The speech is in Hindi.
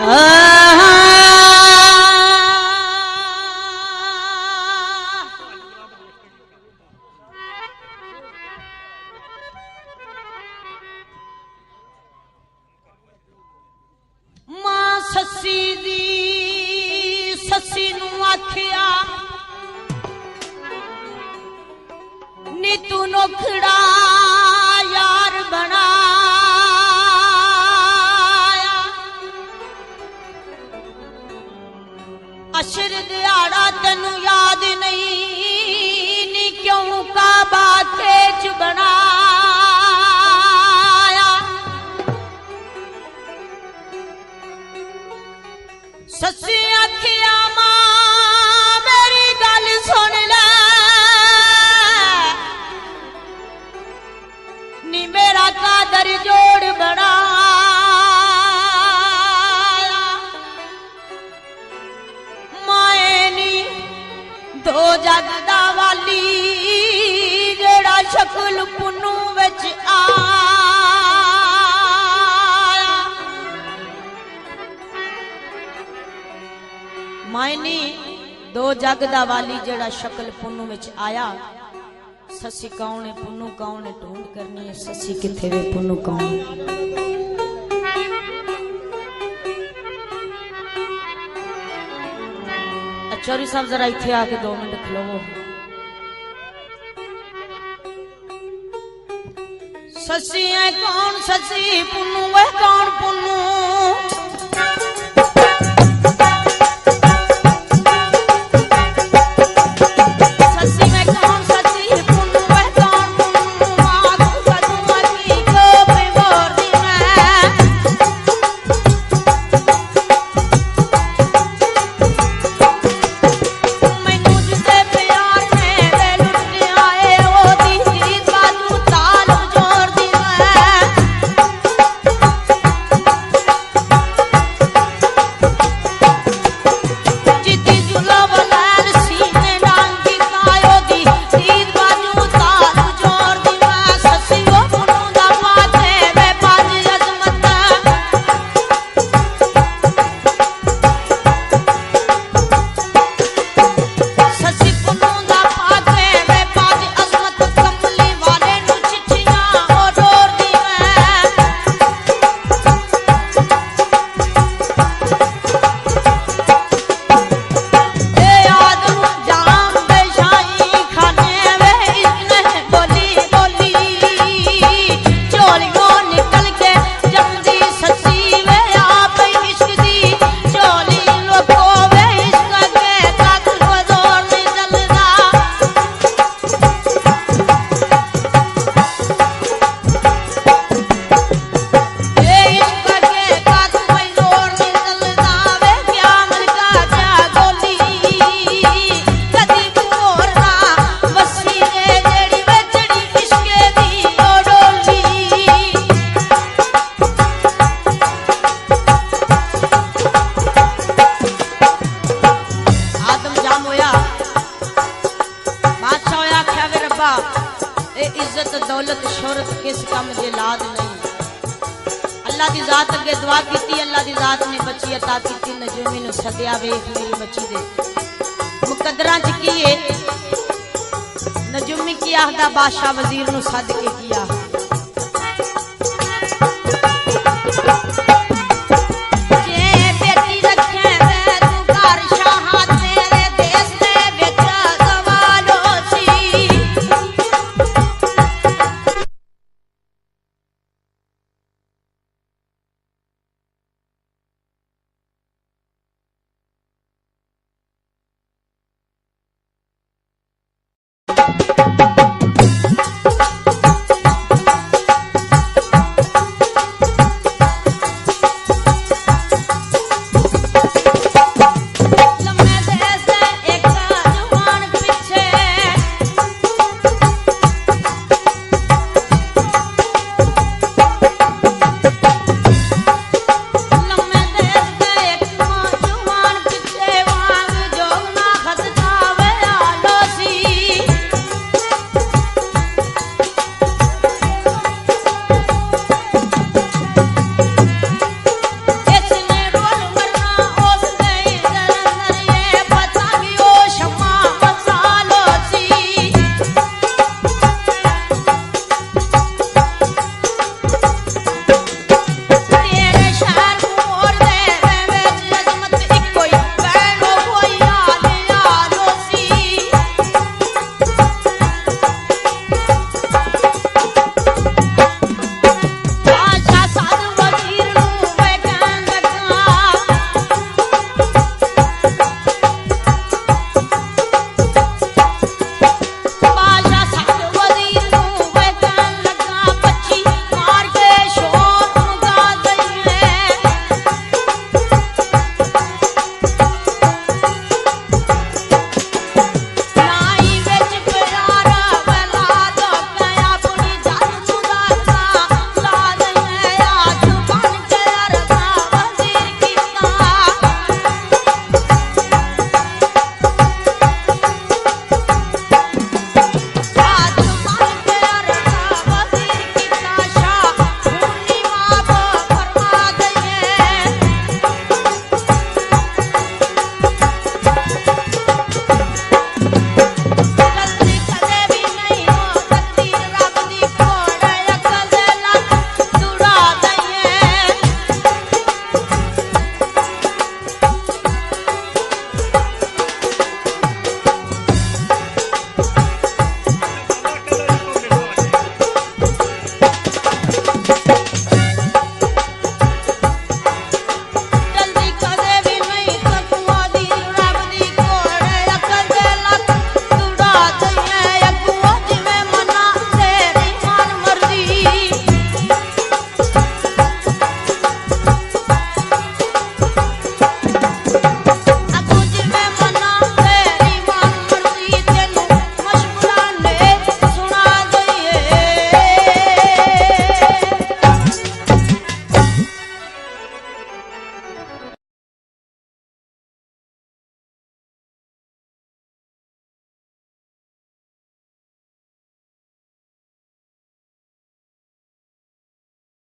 मां ससी दी ससी नू आखिया नी तू नोखड़ा यार बनाया अशर दिहाड़ा तेनू याद नहीं नी क्यों काबा तेज बनाया ससी आखिया मां मेरी गल सुन ले नी मेरा कादर जोड़ बनाया माए नी दो जग दा वाली जेड़ा शक्ल पुन्नू विच आया माए नी दो जग दा वाली जेड़ा शक्ल पुन्नू विच आया ससी कौन है पुन्नू कौन है ढूंढ करनी है ससी किथे वे पुन्नू कौन चौरी साहब जरा इथे आके 2 मिनट खलोवो ससी है कौन ससी पुन्नू है कौन पुन्नू इज्जत दौलत शोहरत किस काम जे लाद नहीं अल्लाह दी जात अगे दुआ कीती अल्लाह दी जात ने बच्ची अता कीती नजूमी नु सदिया वेख मेरी बच्ची दे मुकद्दरां च की है नजूमी की आखदा बादशाह वजीर नु सद के किया